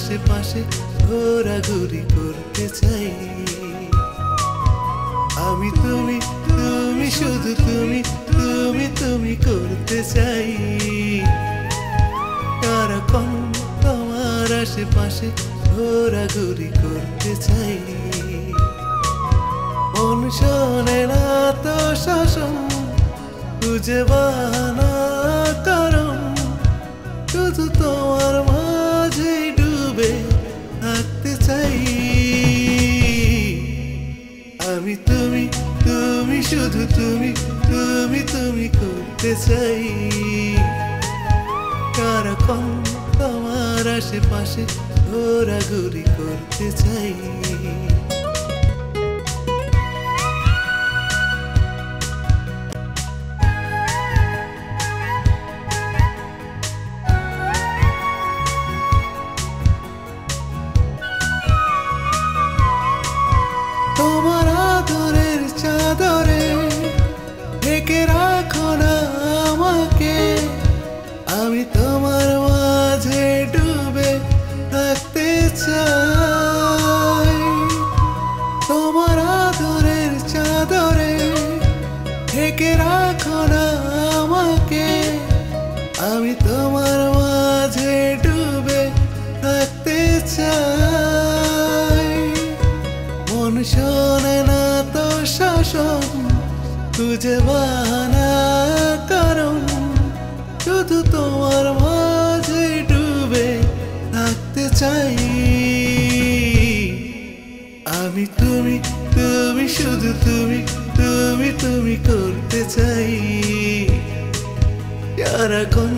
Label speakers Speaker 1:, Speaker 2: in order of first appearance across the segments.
Speaker 1: আশেপাশে ঘোরাঘুরি করতে চাই। আমি তুমি, তুমি শুধু তুমি, তুমি তুমি করতে চাই। সারাক্ষণ তোমার আশেপাশে ঘোরাঘুরি করতে চাই। মন শোনে না তো শাসন, খুঁজে বাহানা কারণ, শুধু তোমার মাঝে ডুবে থাকতে চাই। আমি তুমি, তুমি শুধু তুমি, তুমি তুমি করতে চাই। সারাক্ষণ তোমার আশেপাশে ঘোরাঘুরি করতে চাই। তোমার আদরের চাদরে ঢেকে রাখো না আমাকে, আমি তোমার মাঝে ডুবে থাকতে চাই। তোমার আদরের চাদরে ঢেকে রাখো না আমাকে, আমি তোমার মাঝে ডুবে থাকতে চাই। মন শোনে না তো শাসন, খুঁজে বাহানা কারণ, শুধু তোমার মাঝে ডুবে থাকতে চাই। আমি তুমি, তুমি শুধু তুমি, তুমি তুমি করতে চাই। সারাক্ষণ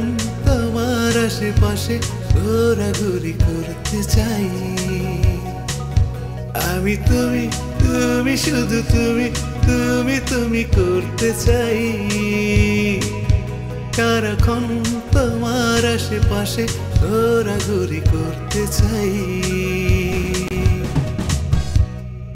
Speaker 1: তোমার আশেপাশে ঘোরাঘুরি করতে চাই। আমি তুমি, তুমি শুধু তুমি, তুমি তুমি করতে চাই। সারাক্ষণ তোমার আশেপাশে ঘোরাঘুরি করতে চাই।